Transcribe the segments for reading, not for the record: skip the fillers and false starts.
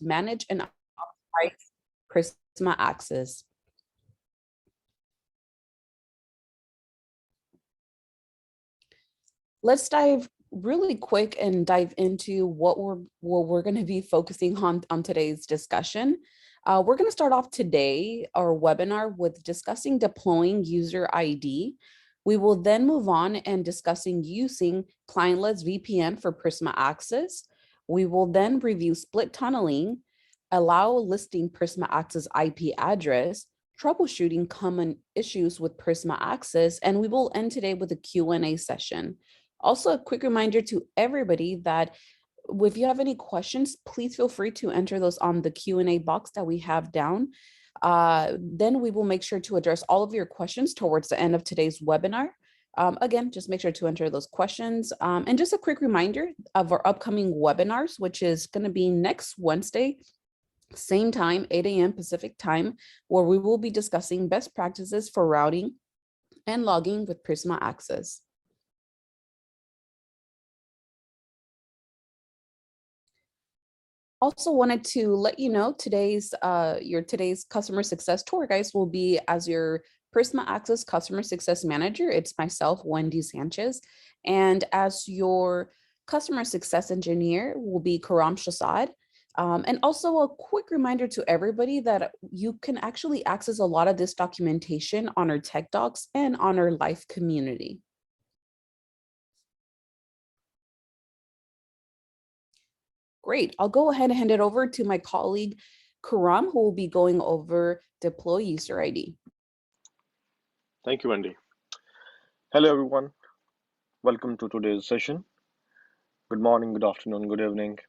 manage and optimize Prisma Access. Let's dive really quick and dive into what we're going to be focusing on today's discussion. We're going to start off today, our webinar, with discussing deploying user ID. We will then move on and discussing using Clientless VPN for Prisma Access. We will then review split tunneling, allow listing Prisma Access IP address, troubleshooting common issues with Prisma Access, and we will end today with a Q&A session. Also, a quick reminder to everybody that if you have any questions, please feel free to enter those on the Q&A box that we have down. Then we will make sure to address all of your questions towards the end of today's webinar. Again, just make sure to enter those questions. And just a quick reminder of our upcoming webinars, which is going to be next Wednesday, same time, 8 a.m. Pacific time, where we will be discussing best practices for routing and logging with Prisma Access. Also wanted to let you know today's customer success tour guys will be as your Prisma Access Customer Success Manager. It's myself, Wendy Sanchez, and as your customer success engineer will be Karam Shasad. And also a quick reminder to everybody that you can actually access a lot of this documentation on our tech docs and on our live community. Great. I'll go ahead and hand it over to my colleague, Karam, who will be going over deploy user ID. Thank you, Wendy. Hello, everyone. Welcome to today's session. Good morning, good afternoon, good evening.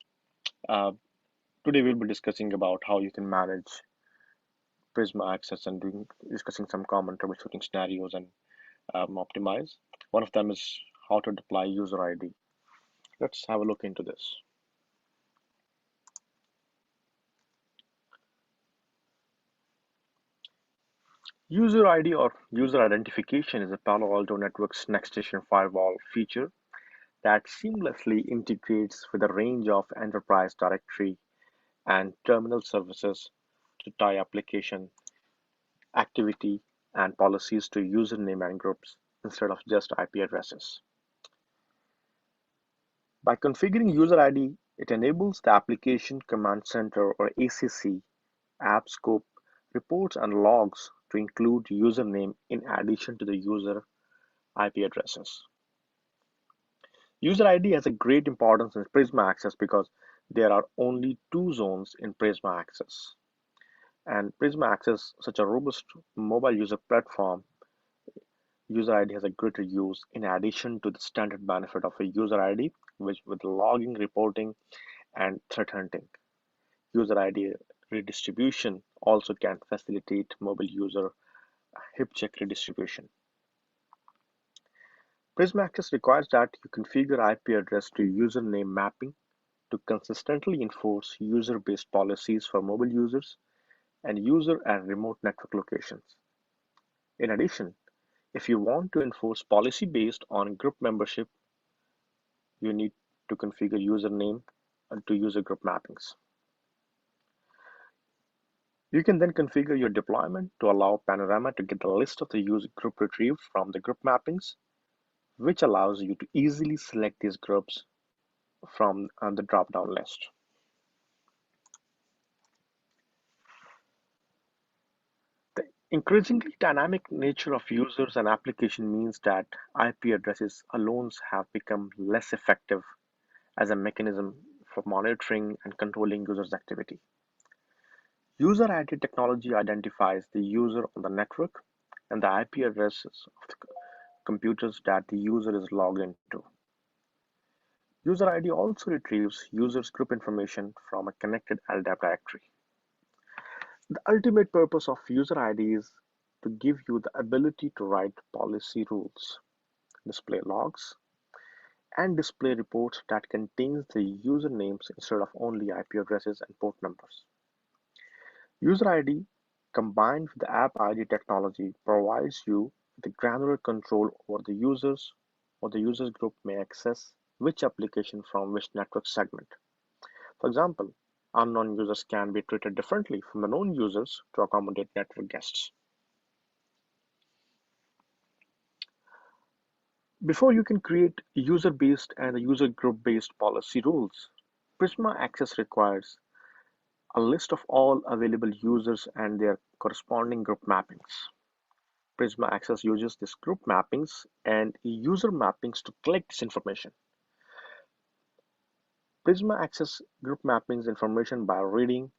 Today we'll be discussing about how you can manage Prisma Access and discussing some common troubleshooting scenarios and optimize. One of them is how to deploy user ID. Let's have a look into this. User ID or user identification is a Palo Alto Network's next-generation firewall feature that seamlessly integrates with a range of enterprise directory and terminal services to tie application, activity, and policies to username and groups instead of just IP addresses. By configuring user ID, it enables the Application Command Center or ACC app scope reports and logs to include username in addition to the user IP addresses. User ID has a great importance in Prisma Access because there are only two zones in Prisma Access. And Prisma Access, such a robust mobile user platform, user ID has a greater use in addition to the standard benefit of a user ID, which with logging, reporting, and threat hunting. User ID redistribution also can facilitate mobile user IPSec redistribution. Prisma Access requires that you configure IP address to username mapping to consistently enforce user-based policies for mobile users and user and remote network locations. In addition, if you want to enforce policy based on group membership, you need to configure username to user group mappings. You can then configure your deployment to allow Panorama to get the list of the user group retrieved from the group mappings, which allows you to easily select these groups from the drop-down list. The increasingly dynamic nature of users and application means that IP addresses alone have become less effective as a mechanism for monitoring and controlling users' activity. User ID technology identifies the user on the network and the IP addresses of the computers that the user is logged into. User ID also retrieves users' group information from a connected LDAP directory. The ultimate purpose of user ID is to give you the ability to write policy rules, display logs, and display reports that contains the usernames instead of only IP addresses and port numbers. User ID combined with the app ID technology provides you with granular control over the users or the users group may access which application from which network segment. For example, Unknown users can be treated differently from the known users to accommodate network guests. Before you can create user-based and user group-based policy rules, Prisma Access requires a list of all available users and their corresponding group mappings. Prisma Access uses these group mappings and user mappings to collect this information. Prisma Access group mappings information by reading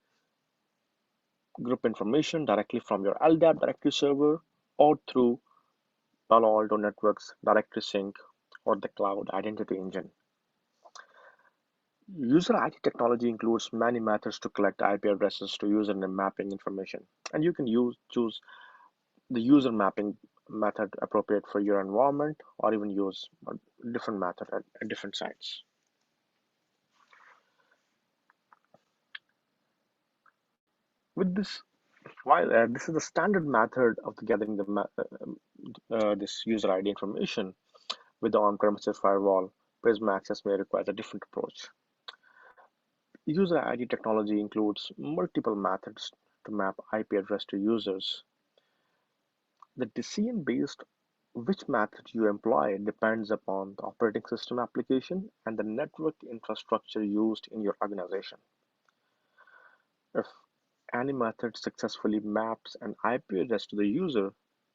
group information directly from your LDAP directory server or through Palo Alto Network's directory sync or the cloud identity engine. User ID technology includes many methods to collect IP addresses to username mapping information, and you can choose the user mapping method appropriate for your environment or even use a different method at different sites. With this, while this is the standard method of gathering this user ID information with the on-premises firewall, Prisma Access may require a different approach. User ID technology includes multiple methods to map IP address to users. The decision based which method you employ depends upon the operating system application and the network infrastructure used in your organization. If any method successfully maps an IP address to the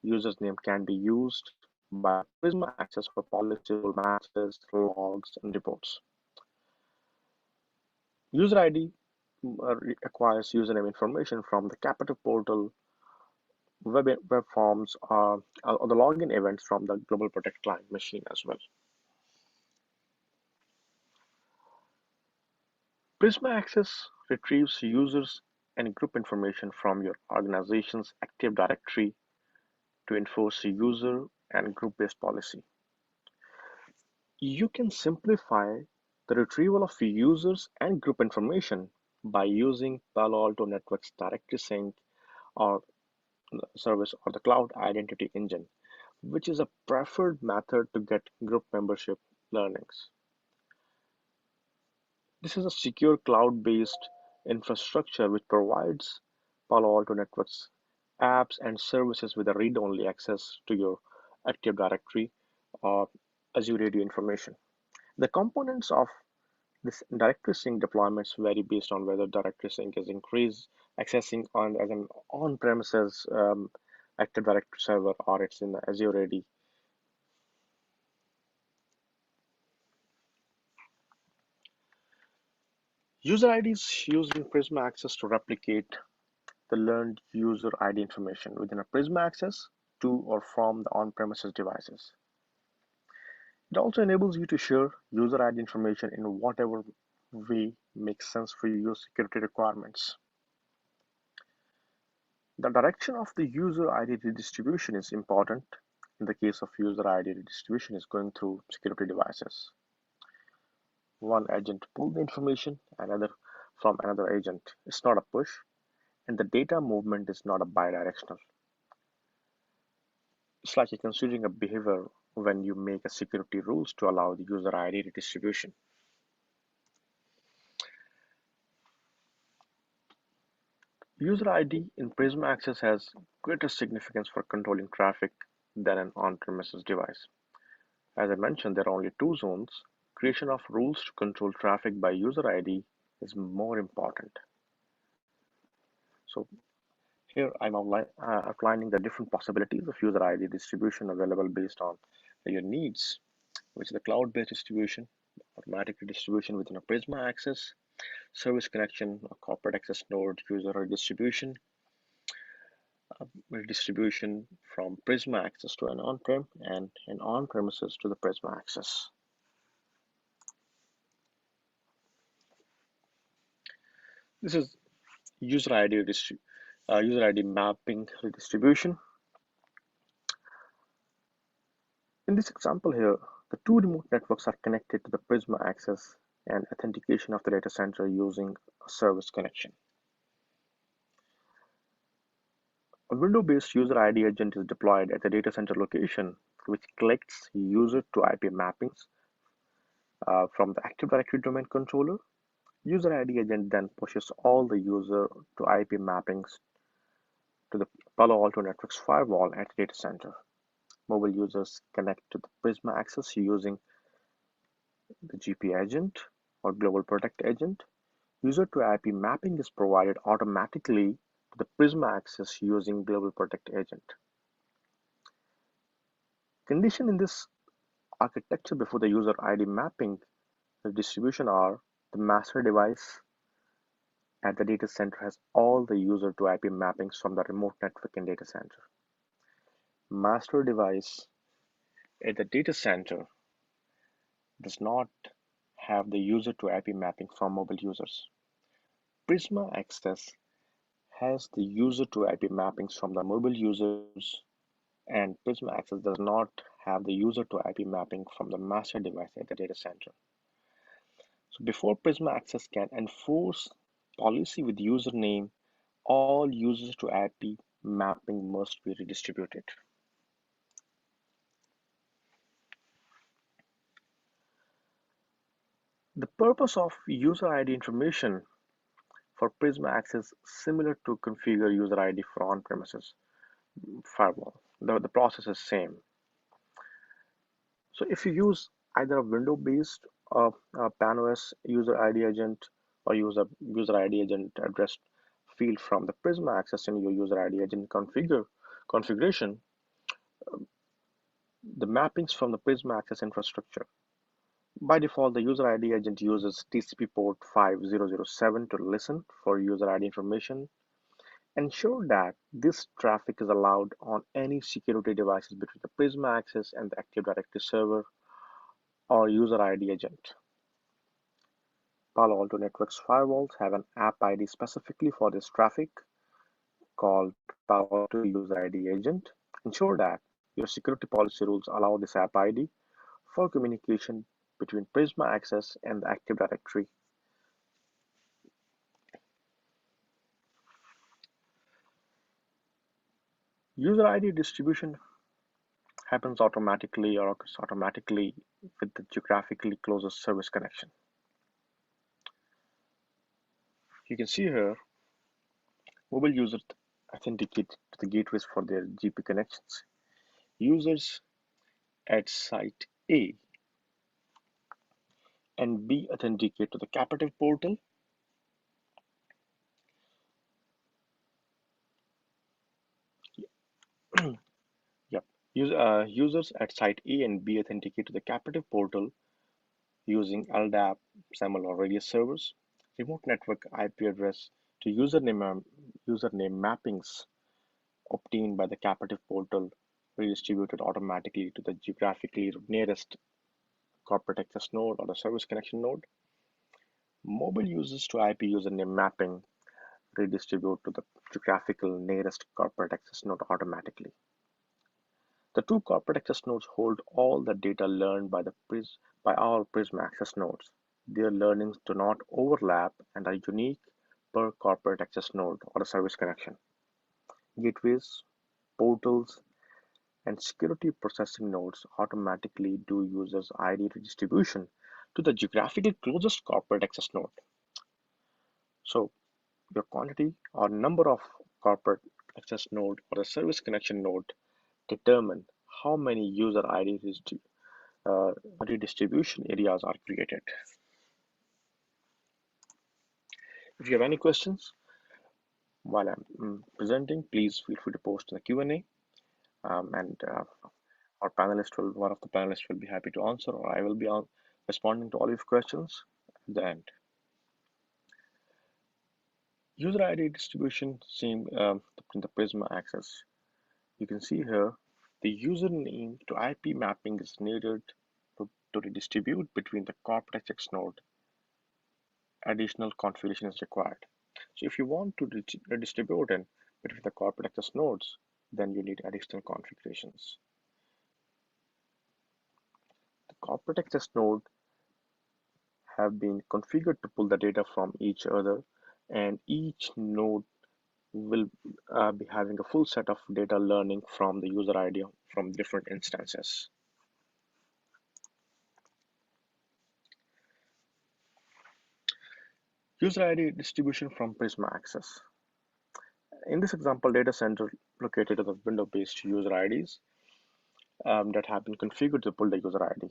user's name can be used by Prisma Access for policy rule matches, logs, and reports. User ID acquires username information from the Captive portal, web forms, or the login events from the Global Protect client machine as well. Prisma Access retrieves users and group information from your organization's Active Directory to enforce a user and group-based policy. You can simplify the retrieval of users and group information by using Palo Alto Network's directory sync or service or the cloud identity engine, which is a preferred method to get group membership learnings. This is a secure cloud-based infrastructure which provides Palo Alto Networks apps and services with a read-only access to your Active Directory or Azure AD information. The components of this directory sync deployments vary based on whether directory sync is accessing on as an on-premises Active Directory server or it's in the Azure AD. User IDs used in Prisma Access to replicate the learned user ID information within a Prisma Access to or from the on-premises devices. It also enables you to share user ID information in whatever way makes sense for your security requirements. The direction of the user ID redistribution is important. In the case of user ID redistribution is going through security devices. One agent pulls the information another from another agent. It's not a push, and the data movement is not a bidirectional. It's like you're considering a behavior when you make a security rules to allow the user ID redistribution. User ID in Prisma Access has greater significance for controlling traffic than an on-premises device. As I mentioned, there are only two zones. Creation of rules to control traffic by user ID is more important. So here I'm outlining the different possibilities of user ID distribution available based on your needs, which is the cloud-based distribution, automatic redistribution within a Prisma Access, service connection, a corporate access node user redistribution, redistribution from Prisma Access to an on-prem and an on-premises to the Prisma Access. This is user ID mapping redistribution. In this example here, the two remote networks are connected to the Prisma Access and authentication of the data center using a service connection. A window-based user ID agent is deployed at the data center location, which collects user to IP mappings from the Active Directory domain controller User ID agent then pushes all the user to IP mappings to the Palo Alto Network's firewall at the data center. Mobile users connect to the Prisma Access using the GP agent or Global Protect agent. User to IP mapping is provided automatically to the Prisma Access using Global Protect agent. Condition in this architecture before the user ID mapping the distribution are the master device at the data center has all the user to IP mappings from the remote network in data center. Master device at the data center does not have the user to IP mapping from mobile users. Prisma Access has the user to IP mappings from the mobile users, and Prisma Access does not have the user to IP mapping from the master device at the data center. So before Prisma Access can enforce policy with username, all users to IP mapping must be redistributed. The purpose of user ID information for Prisma Access similar to configure user ID for on-premises firewall. The process is same. So if you use either a window-based PanOS user ID agent or use a user ID agent address field from the Prisma Access in your user ID agent configuration, the mappings from the Prisma Access infrastructure. By default, the user ID agent uses TCP port 5007 to listen for user ID information. Ensure that this traffic is allowed on any security devices between the Prisma Access and the Active Directory server or user ID agent. Palo Alto Networks firewalls have an app ID specifically for this traffic called Palo Alto User ID Agent. Ensure that your security policy rules allow this app ID for communication between Prisma Access and the Active Directory. User ID distribution happens automatically or occurs automatically with the geographically closest service connection. You can see here, mobile users authenticate to the gateways for their GP connections. Users at site A and B authenticate to the captive portal. Yep. Users at site A and B authenticate to the captive portal using LDAP, SAML, or radius servers. Remote network IP address to username mappings obtained by the captive portal redistributed automatically to the geographically nearest corporate access node or the service connection node. Mobile users to IP username mapping redistribute to the geographical nearest corporate access node automatically. The two corporate access nodes hold all the data learned by all Prisma access nodes. Their learnings do not overlap and are unique per corporate access node or a service connection. Gateways, portals, and security processing nodes automatically do users ID redistribution to the geographically closest corporate access node. So your quantity or number of corporate access node or a service connection node determine how many user ID redistribution areas are created. If you have any questions while I'm presenting, please feel free to post in the Q&A, and one of the panelists will be happy to answer, or I will be responding to all your questions at the end. User ID distribution seen in the Prisma Access. You can see here the username to IP mapping is needed to redistribute between the corporate access node. Additional configuration is required. So if you want to redistribute in between the corporate access nodes, then you need additional configurations. The corporate access node have been configured to pull the data from each other, and each node will be having a full set of data learning from the user ID from different instances. User ID distribution from Prisma Access. In this example, data center located on the window-based user IDs that have been configured to pull the user ID.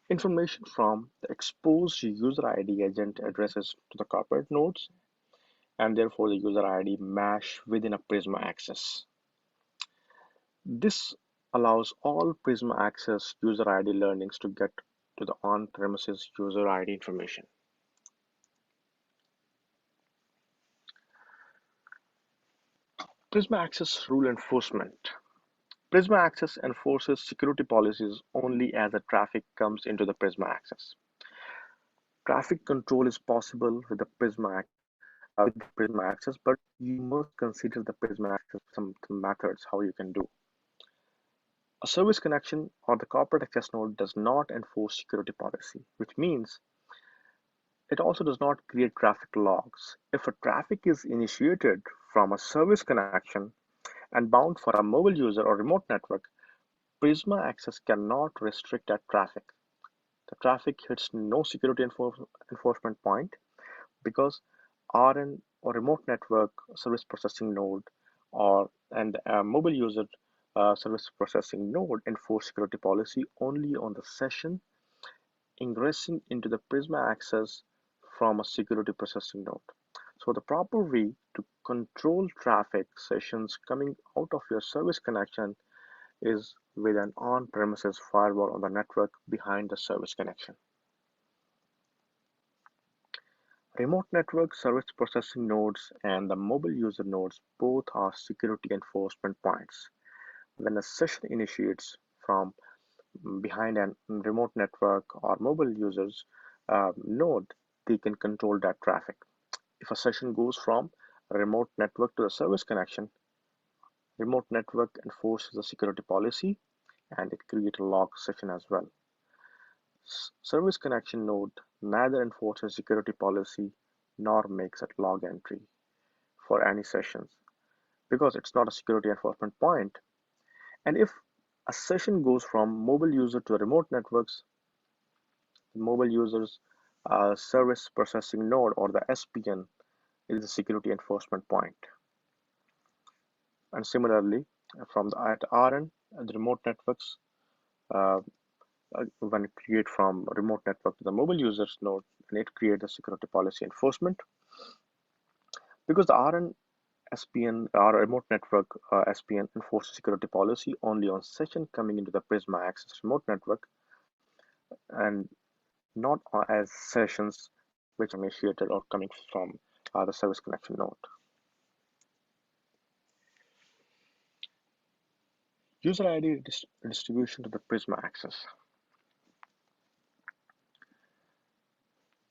Information from the exposed user ID agent addresses to the corporate nodes, and therefore the user ID mesh within a Prisma Access. This allows all Prisma Access user ID learnings to get to the on-premises user ID information. Prisma Access rule enforcement. Prisma Access enforces security policies only as the traffic comes into the Prisma Access. Traffic control is possible with the Prisma Access, but you must consider the Prisma Access some methods how you can do. A service connection or the corporate access node does not enforce security policy, which means it also does not create traffic logs. If a traffic is initiated from a service connection and bound for a mobile user or remote network, Prisma Access cannot restrict that traffic. The traffic hits no security enforcement point because RN or remote network service processing node and mobile user service processing node enforce security policy only on the session ingressing into the Prisma Access from a security processing node. So the proper way to control traffic sessions coming out of your service connection is with an on-premises firewall on the network behind the service connection. Remote network service processing nodes and the mobile user nodes both are security enforcement points. When a session initiates from behind a remote network or mobile users node, they can control that traffic. If a session goes from a remote network to the service connection, remote network enforces the security policy and it creates a log session as well. Service connection node neither enforces security policy nor makes a log entry for any sessions because it's not a security enforcement point. And if a session goes from mobile user to remote networks, the mobile users service processing node or the SPN is a security enforcement point. And similarly, from the at RN, the remote networks, uh, when it create from remote network to the mobile users node, and it creates a security policy enforcement because the RN SPN or remote network SPN enforces security policy only on session coming into the Prisma Access remote network and not as sessions which are initiated or coming from the service connection node. User ID distribution to the Prisma Access.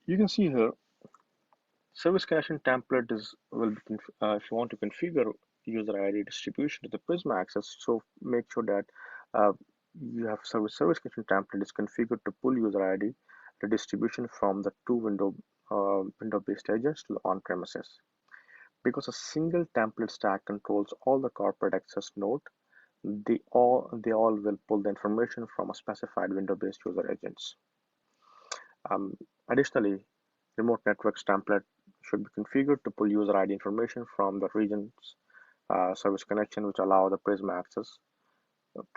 You can see here, service connection template will be if you want to configure user ID distribution to the Prisma Access. So make sure that you have service connection template is configured to pull user ID redistribution from the two window-based agents to the on-premises. Because a single template stack controls all the corporate access node, they all will pull the information from a specified window-based user agents. Additionally, remote networks template should be configured to pull user ID information from the region's service connection, which allow the Prisma Access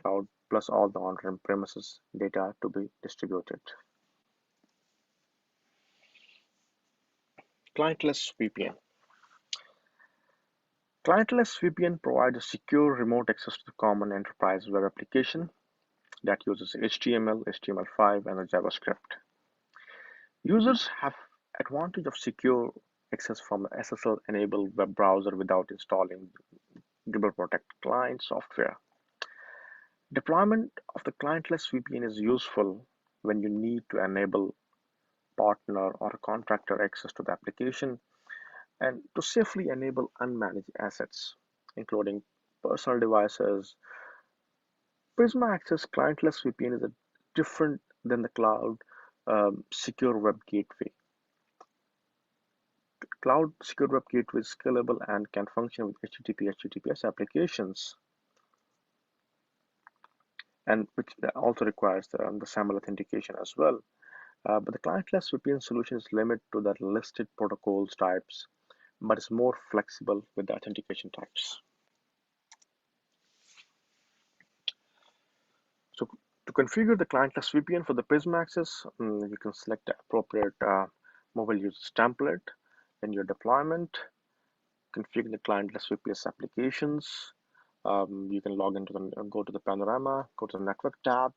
cloud plus all the on-premises data to be distributed. Clientless VPN. Clientless VPN provides a secure remote access to the common enterprise web application that uses HTML, HTML5, and JavaScript. Users have advantage of secure access from the SSL-enabled web browser without installing Dribble Protect client software. Deployment of the clientless VPN is useful when you need to enable partner or contractor access to the application and to safely enable unmanaged assets, including personal devices. Prisma Access clientless VPN is different than the cloud secure web gateway. Cloud secure web gateway is scalable and can function with HTTP, HTTPS applications, and which also requires the SAML authentication as well. But the clientless VPN solution is limited to the listed protocols types, but is more flexible with the authentication types. So to configure the clientless VPN for the Prisma Access, you can select the appropriate mobile users template in your deployment, configure the clientless VPS applications. You can log into the go to the panorama, go to the network tab,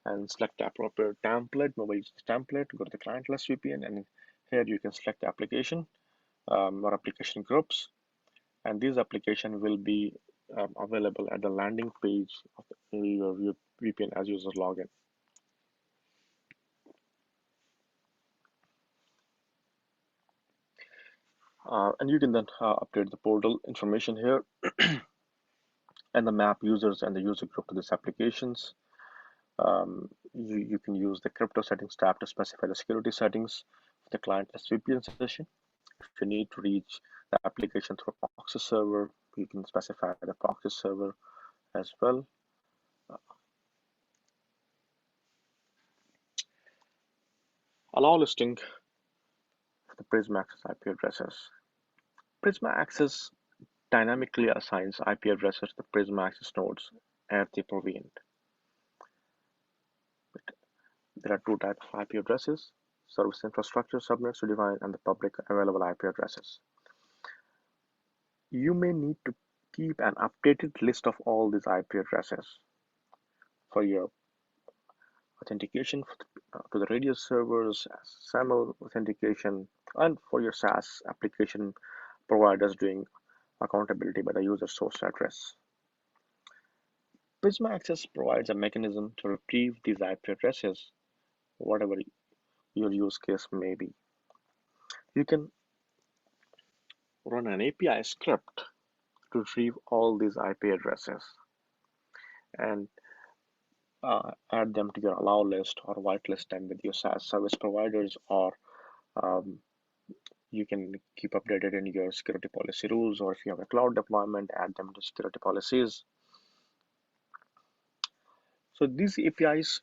and select the appropriate template, mobile users template. Go to the clientless VPN, and here you can select the application or application groups, and these application will be available at the landing page of your VPN as user login. And you can then update the portal information here and the map users and the user group to these applications. You can use the crypto settings tab to specify the security settings for the clientless VPN session. If you need to reach the application through a proxy server, you can specify the proxy server as well. Allow listing for the Prisma Access IP addresses. Prisma Access dynamically assigns IP addresses to the Prisma Access nodes as they provisioned. There are two types of IP addresses: service infrastructure subnets to define and the public available IP addresses. You may need to keep an updated list of all these IP addresses for your authentication to the radius servers, SAML authentication, and for your SaaS application providers doing accountability by the user source address. Prisma Access provides a mechanism to retrieve these IP addresses, whatever your use case may be. You can run an API script to retrieve all these IP addresses and add them to your allow list or whitelist them with your SaaS service providers, or um, you can keep updated in your security policy rules, or if you have a cloud deployment, add them to security policies. So these APIs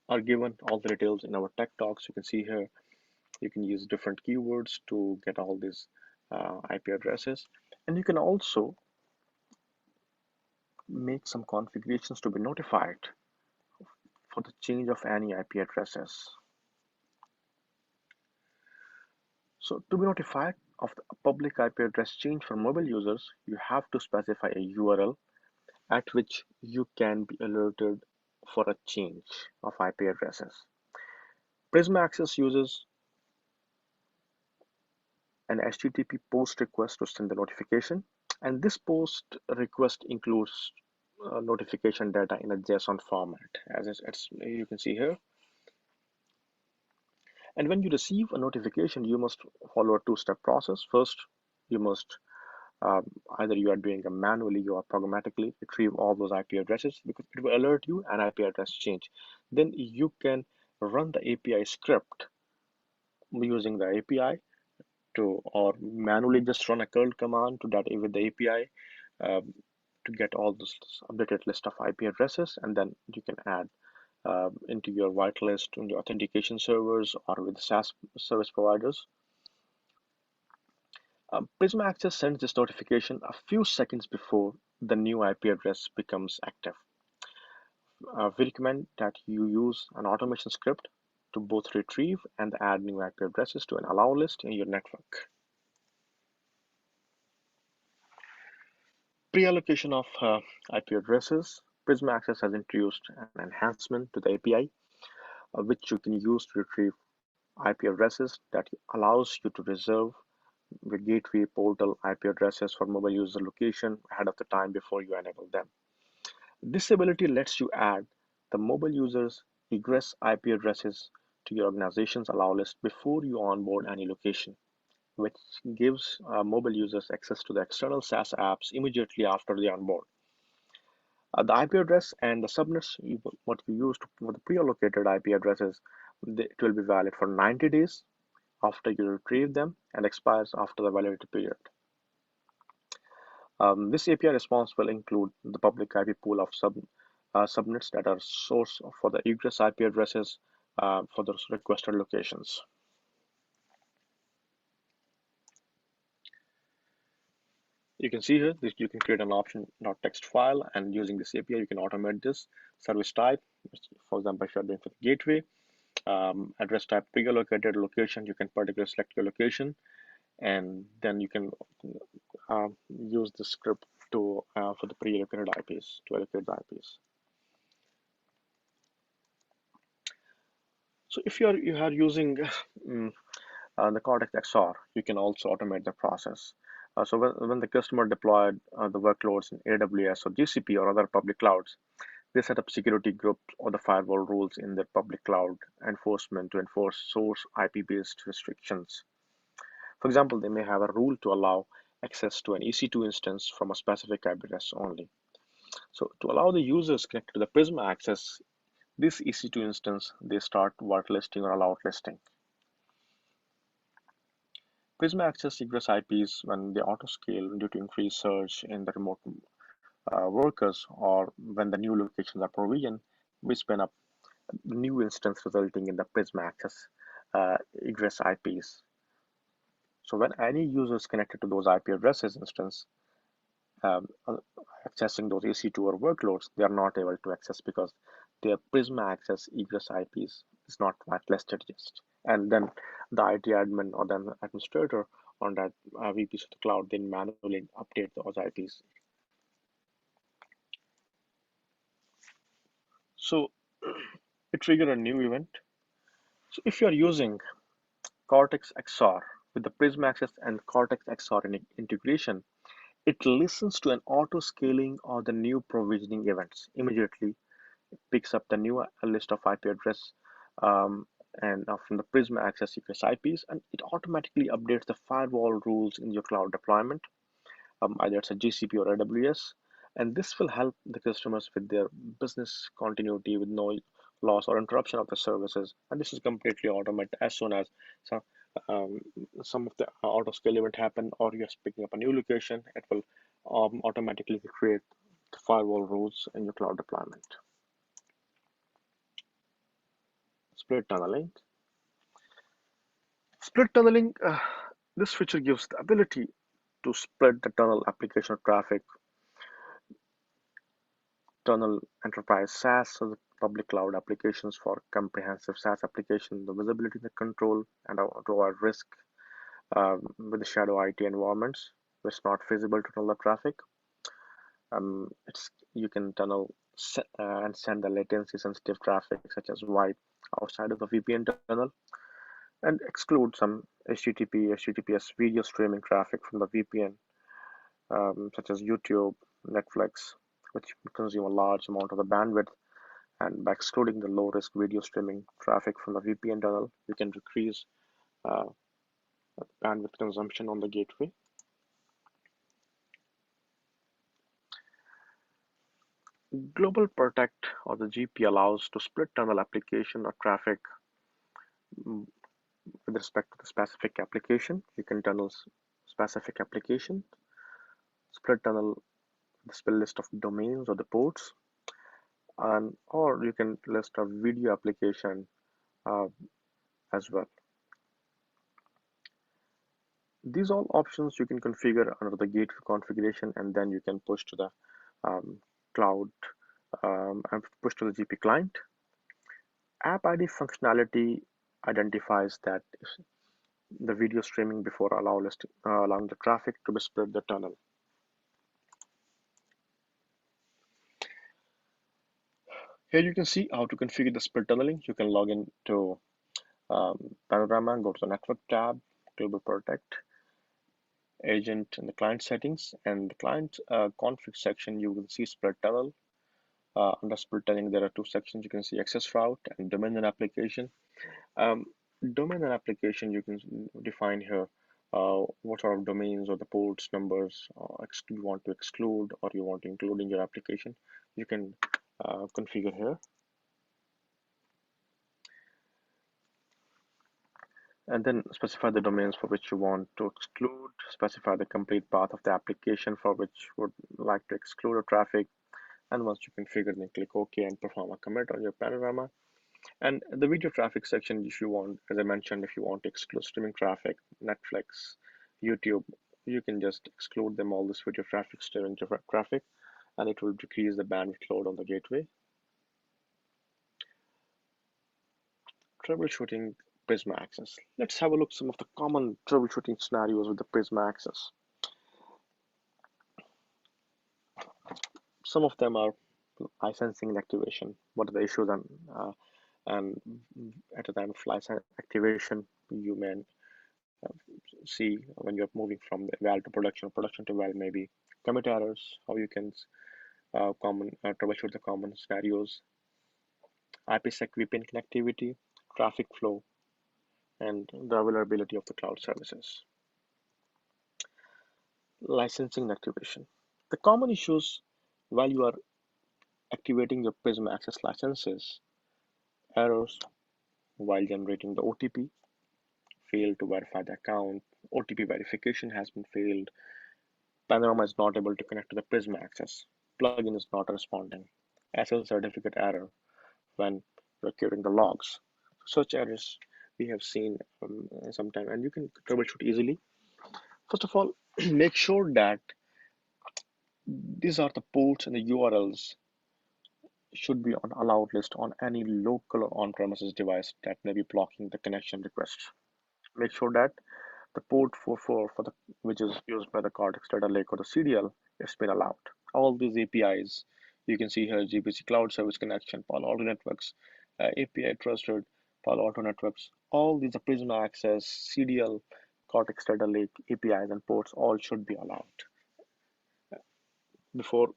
are given all the details in our tech talks. You can see here, you can use different keywords to get all these IP addresses, and you can also make some configurations to be notified for the change of any IP addresses. So to be notified of the public IP address change for mobile users, you have to specify a URL at which you can be alerted for a change of IP addresses. Prisma Access uses an HTTP post request to send the notification, and this post request includes notification data in a JSON format, as you can see here. And when you receive a notification, you must follow a two-step process. First, you must either you are doing a manually or programmatically retrieve all those IP addresses, because it will alert you an IP address change. Then you can run the API script using the API to, or manually just run a curl command to that with the API to get all this updated list of IP addresses, and then you can add into your whitelist, into authentication servers, or with SaaS service providers. Prisma Access sends this notification a few seconds before the new IP address becomes active. We recommend that you use an automation script to both retrieve and add new IP addresses to an allow list in your network. Pre-allocation of IP addresses. Prisma Access has introduced an enhancement to the API, which you can use to retrieve IP addresses that allows you to reserve the gateway portal IP addresses for mobile user location ahead of the time before you enable them. This ability lets you add the mobile users' egress IP addresses to your organization's allow list before you onboard any location, which gives mobile users access to the external SaaS apps immediately after they onboard. The IP address and the subnets, what you use for the pre-allocated IP addresses, it will be valid for 90 days after you retrieve them and expires after the validity period. This API response will include the public IP pool of subnets that are source for the egress IP addresses for those requested locations. You can see here that you can create an option.txt file, and using this API, you can automate this service type. For example, if you're doing for the gateway, address type pre-allocated location, you can particularly select your location, and then you can use the script to for the pre-allocated IPs to allocate the IPs. So if you are using the Cortex XR, you can also automate the process. So when the customer deployed the workloads in AWS or GCP or other public clouds, they set up security groups or the firewall rules in their public cloud enforcement to enforce source IP-based restrictions. For example, they may have a rule to allow access to an EC2 instance from a specific IP address only. So to allow the users connected to the Prisma access this EC2 instance, they start whitelisting or allow listing. Prisma access egress IPs when they auto-scale due to increased surge in the remote workers or when the new locations are provisioned, we spin up new instance resulting in the Prisma access egress IPs. So when any user is connected to those IP addresses instance, um, uh, accessing those EC2 or workloads, they are not able to access because their Prisma access egress IPs is not whitelisted yet. And then the IT admin or the administrator on that VPC of the cloud then manually update those IPs. So it trigger a new event. So if you're using Cortex XR with the Prisma Access and Cortex XR integration, it listens to an auto scaling or the new provisioning events immediately, picks up the new list of IP address um, and from the Prisma Access egress IPs, and it automatically updates the firewall rules in your cloud deployment, either it's a GCP or AWS, and this will help the customers with their business continuity with no loss or interruption of the services. And this is completely automated as soon as some um, some of the auto scale event happen or you're picking up a new location, it will automatically create the firewall rules in your cloud deployment. Split tunneling. Split tunneling, this feature gives the ability to split the tunnel application traffic, tunnel enterprise SaaS, so the public cloud applications for comprehensive SaaS application, the visibility, the control, and to avoid risk with the shadow IT environments. It's not feasible to tunnel the traffic. It's you can tunnel and send the latency sensitive traffic such as WIPE outside of the VPN tunnel and exclude some HTTP, HTTPS video streaming traffic from the VPN, such as YouTube, Netflix, which consume a large amount of the bandwidth. And by excluding the low risk video streaming traffic from the VPN tunnel, you can decrease uh, bandwidth consumption on the gateway. Global Protect or the GP allows to split tunnel application or traffic mm, with respect to the specific application. You can tunnel specific application, split tunnel this will list of domains or the ports, and or you can list a video application uh, as well. These all options you can configure under the gateway configuration, and then you can push to the um, cloud and push to the GP client. App ID functionality identifies that the video streaming before allowing the traffic to be split the tunnel. Here you can see how to configure the split tunneling. You can log in to Panorama and go to the network tab, Global Protect, agent in the client settings, and the client config section, you will see split tunnel. Under split tunneling, there are two sections. You can see access route and domain and application. Um, Domain and application, you can define here what sort of domains or the ports numbers you want to exclude or you want to include in your application. You can configure here. And then specify the domains for which you want to exclude, specify the complete path of the application for which you would like to exclude a traffic. And once you configure, then click OK and perform a commit on your panorama. And the video traffic section, if you want, as I mentioned, if you want to exclude streaming traffic, Netflix, YouTube, you can just exclude them, all this video traffic, streaming traffic, and it will decrease the bandwidth load on the gateway. Troubleshooting Prisma Access. Let's have a look at some of the common troubleshooting scenarios with the Prisma Access. Some of them are licensing and activation. What are the issues and at the time of license activation, you may see when you're moving from the eval to production, production to eval, maybe commit errors, how you can troubleshoot the common scenarios, IPSec VPN connectivity, traffic flow, and the availability of the cloud services. Licensing and activation. The common issues while you are activating your Prisma Access licenses, errors while generating the OTP, failed to verify the account, OTP verification has been failed, Panorama is not able to connect to the Prisma Access, plugin is not responding, SSL certificate error when recording the logs. Such errors we have seen sometime, and you can troubleshoot easily. First of all, make sure that these are the ports and the URLs should be on allowed list on any local or on-premises device that may be blocking the connection request. Make sure that the port 44 for the which is used by the Cortex Data Lake or the CDL has been allowed. All these APIs you can see here: GPC Cloud Service Connection, Palo Alto Networks, API Trusted, Palo Alto Networks. All these are Prisma Access, CDL, Cortex Data Lake APIs and ports all should be allowed. Before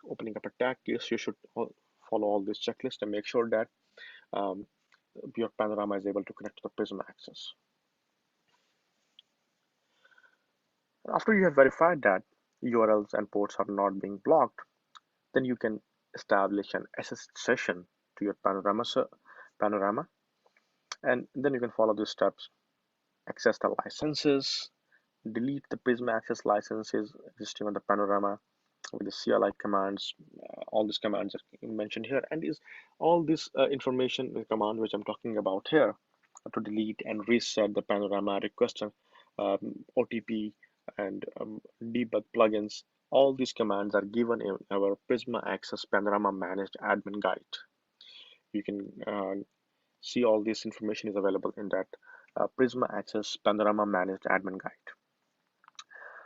opening up a tag case, you should follow all this checklist and make sure that um, your Panorama is able to connect to the Prisma Access. After you have verified that URLs and ports are not being blocked, then you can establish an SS session to your panorama, and then you can follow these steps. Access the licenses, delete the Prisma Access licenses existing on the panorama with the CLI commands. All these commands are mentioned here, and is all this information, the command which I'm talking about here, to delete and reset the panorama, request OTP, and debug plugins. All these commands are given in our Prisma Access Panorama Managed Admin Guide. You can see all this information is available in that Prisma Access Panorama Managed Admin Guide.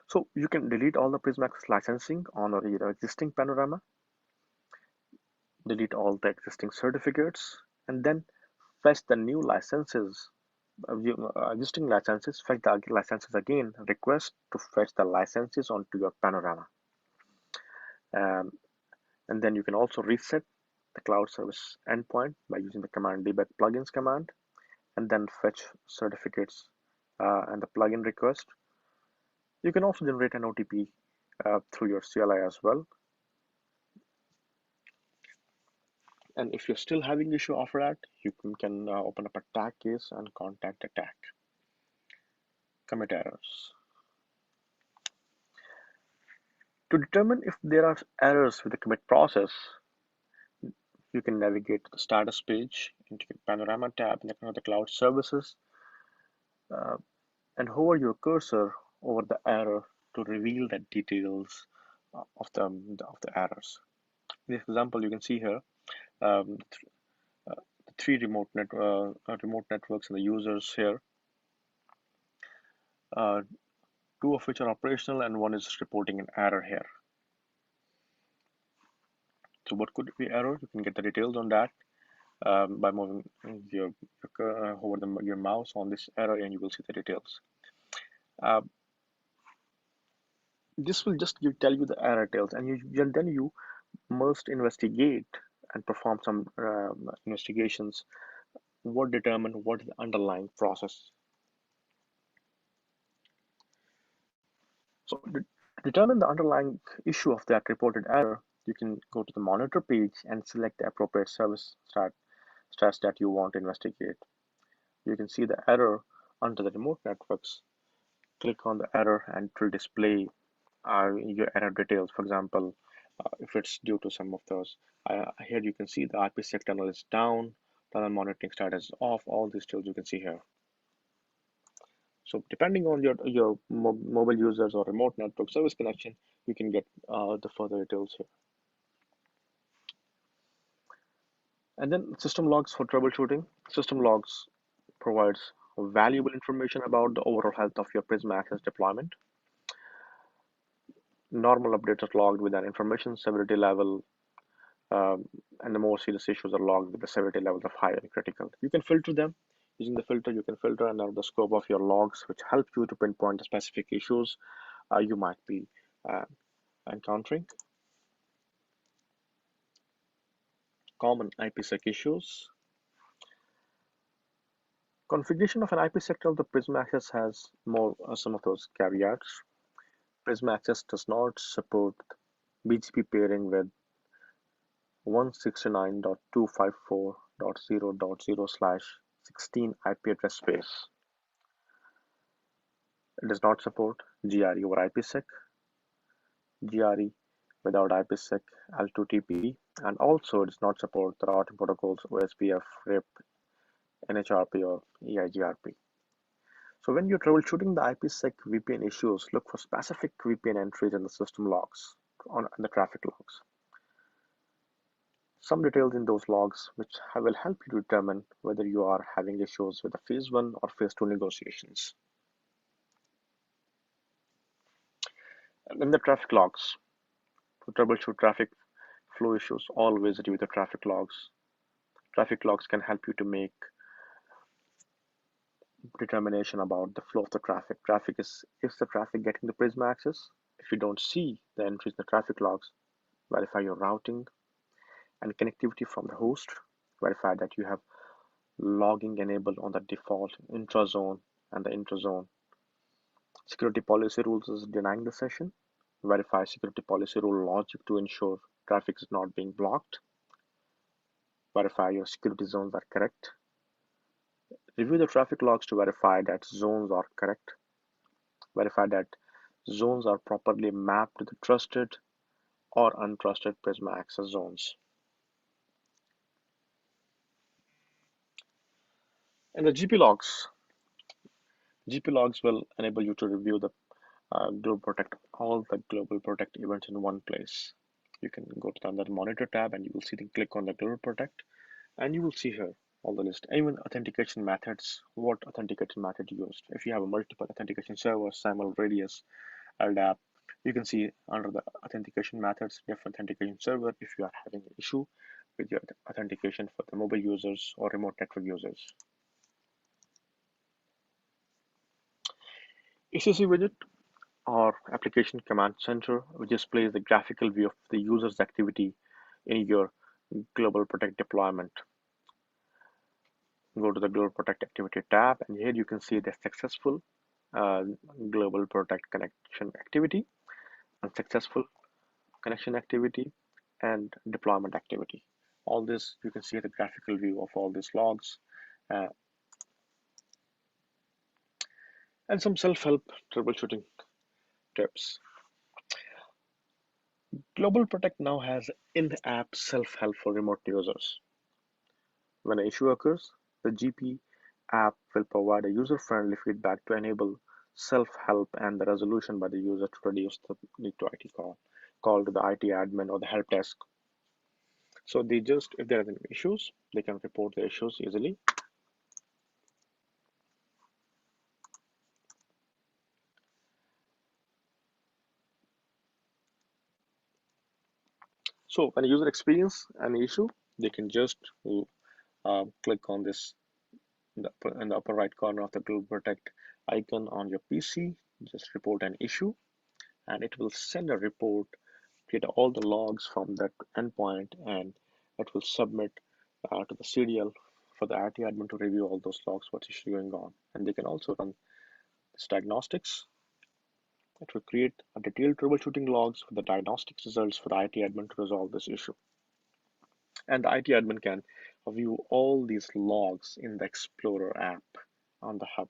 So you can delete all the Prisma Access licensing on your existing Panorama, delete all the existing certificates, and then fetch the new licenses, existing licenses, fetch the licenses again, request to fetch the licenses onto your Panorama. And then you can also reset the cloud service endpoint by using the command debug plugins command, and then fetch certificates and the plugin request. You can also generate an OTP through your CLI as well. And if you're still having issue after that, you can open up a tag case and contact the tag. Commit errors. To determine if there are errors with the commit process, you can navigate to the status page into the Panorama tab in the cloud services and hover your cursor over the error to reveal the details of the errors. In this example, you can see here the three remote networks and the users here. Two of which are operational and one is reporting an error here. So what could be error? You can get the details on that by moving your mouse on this error, and you will see the details. This will just tell you the error details, and then you must investigate and perform some investigations. Determine what is the underlying process. So to determine the underlying issue of that reported error, you can go to the monitor page and select the appropriate service strats that you want to investigate. You can see the error under the remote networks. Click on the error and it will display your error details. For example, if it's due to some of those, here you can see the IPSec tunnel is down, tunnel monitoring status off. All these tools you can see here. So depending on your mobile users or remote network service connection, you can get the further details here. And then system logs for troubleshooting. System logs provides valuable information about the overall health of your Prisma Access deployment. Normal updates are logged with an information severity level, um, and the more serious issues are logged with the severity levels of high and critical. You can filter them. Using the filter, you can filter and narrow the scope of your logs, which help you to pinpoint the specific issues you might be uh, encountering. Common IPSec issues. Configuration of an IPsec of the Prisma Access has more some of those caveats. Prisma Access does not support BGP pairing with 169.254.0.0/16 IP address space. It does not support GRE over IPsec, GRE without IPsec Alto TP, and also it does not support the routing protocols OSPF, RIP, NHRP, or EIGRP. So when you're troubleshooting the IPsec VPN issues, look for specific VPN entries in the system logs, on the traffic logs. Some details in those logs which will help you determine whether you are having issues with the phase 1 or phase 2 negotiations. And then the traffic logs. To troubleshoot traffic flow issues, always review the traffic logs. Traffic logs can help you to make determination about the flow of the traffic. Is the traffic getting the Prisma access? If you don't see the entries in the traffic logs, verify your routing and connectivity from the host. Verify that you have logging enabled on the default intrazone and the intrazone. Security policy rules is denying the session. Verify security policy rule logic to ensure traffic is not being blocked. Verify your security zones are correct. Review the traffic logs to verify that zones are correct. Verify that zones are properly mapped to the trusted or untrusted Prisma access zones. And the GP logs will enable you to review the all the global protect events in one place. You can go to the under monitor tab and you will see the click on the global protect and you will see here all the list. Even authentication methods, what authentication method used. If you have a multiple authentication server, SAML, Radius, LDAP, you can see under the authentication methods, different authentication server if you are having an issue with your authentication for the mobile users or remote network users. ECC widget or application command center, which displays the graphical view of the user's activity in your global protect deployment. Go to the global protect activity tab and here you can see the successful global protect connection activity, unsuccessful connection activity, and deployment activity. All this you can see the graphical view of all these logs uh, and some self-help troubleshooting tips. Global Protect now has in-app self-help for remote users. When an issue occurs, the GP app will provide a user-friendly feedback to enable self-help and the resolution by the user to reduce the need to IT call to the IT admin or the help desk. So they just, if there are any issues, they can report the issues easily. So when a user experience an issue, they can just click on this in the upper right corner of the Global Protect icon on your PC, just report an issue, and it will send a report, get all the logs from that endpoint, and it will submit to the CDL for the IT admin to review all those logs, what's issue going on. And they can also run this diagnostics. It will create a detailed troubleshooting logs for the diagnostics results for the IT admin to resolve this issue. And the IT admin can view all these logs in the Explorer app on the hub.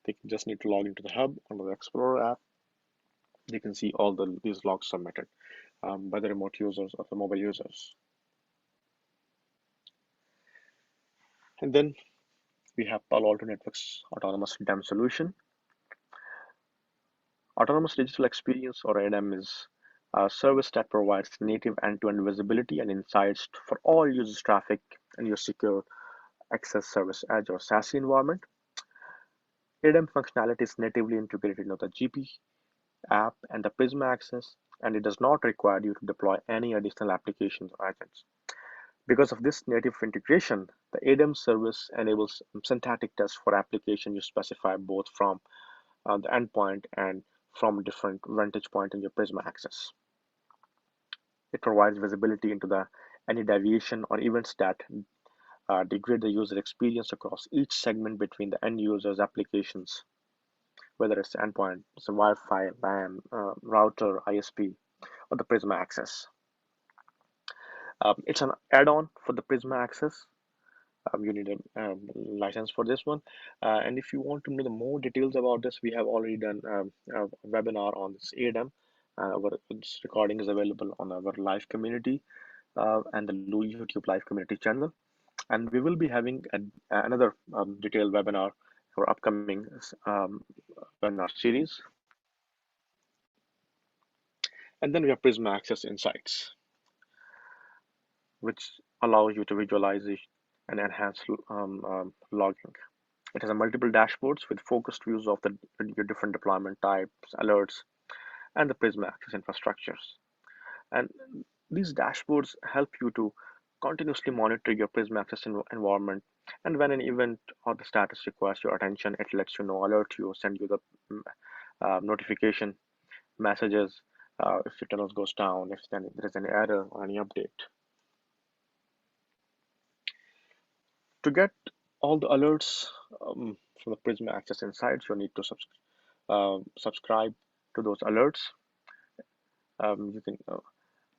They just need to log into the hub on the Explorer app. They can see all these logs submitted by the remote users or the mobile users. And then we have Palo Alto Networks Autonomous DEM solution. Autonomous Digital Experience, or ADEM, is a service that provides native end-to-end visibility and insights for all user traffic in your secure access service edge or SASE environment. ADEM functionality is natively integrated into the GP app and the Prisma Access, and it does not require you to deploy any additional applications or agents. Because of this native integration, the ADEM service enables syntactic tests for application you specify both from the endpoint and from different vantage point in your Prisma Access. It provides visibility into the any deviation or events that degrade the user experience across each segment between the end user's applications, whether it's endpoint, it's a Wi-Fi, LAN, router, ISP, or the Prisma Access. It's an add-on for the Prisma Access. You need a license for this one. And if you want to know the more details about this, we have already done a webinar on this ADEM. This recording is available on our live community and the YouTube live community channel. And we will be having another detailed webinar for upcoming webinar series. And then we have Prisma Access Insights, which allows you to visualize and enhance logging. It has a multiple dashboards with focused views of your different deployment types, alerts, and the Prisma Access infrastructures. And these dashboards help you to continuously monitor your Prisma Access environment. And when an event or the status requires your attention, it lets you know, alert you, send you the notification messages if your tunnel goes down, if there is any error or any update. To get all the alerts from the Prisma Access Insights, you need to subscribe to those alerts.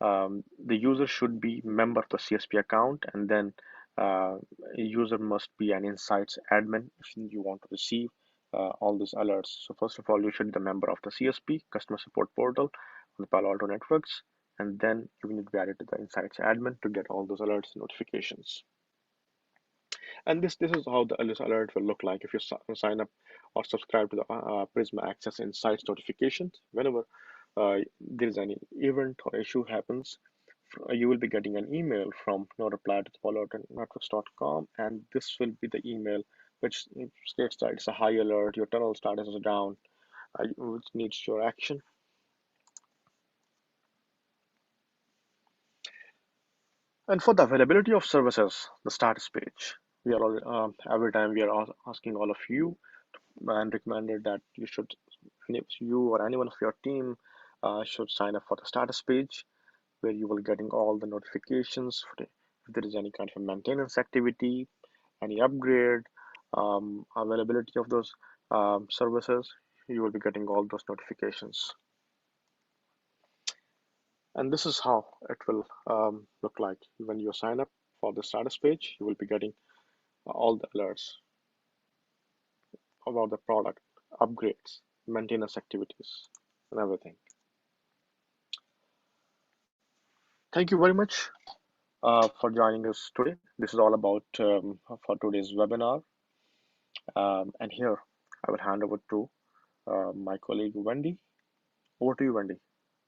The user should be member of the CSP account, and then a user must be an Insights admin if you want to receive all these alerts. So first of all, you should be the member of the CSP, Customer Support Portal, on the Palo Alto Networks, and then you need to be added to the Insights admin to get all those alerts and notifications. And this is how the alert will look like if you sign up or subscribe to the Prisma Access Insights notifications. Whenever there is any event or issue happens, you will be getting an email from no reply to paloaltonetworks.com, and this will be the email which states that it's a high alert, your tunnel status is down, which needs your action. And for the availability of services, the status page, we are all, every time we are asking all of you and recommended that you or anyone of your team should sign up for the status page, where you will getting all the notifications if there is any kind of maintenance activity, any upgrade, availability of those services. You will be getting all those notifications. And this is how it will look like when you sign up for the status page. You will be getting all the alerts about the product, upgrades, maintenance activities, and everything. Thank you very much for joining us today. This is all about for today's webinar. And here I will hand over to my colleague Wendy. Over to you, Wendy.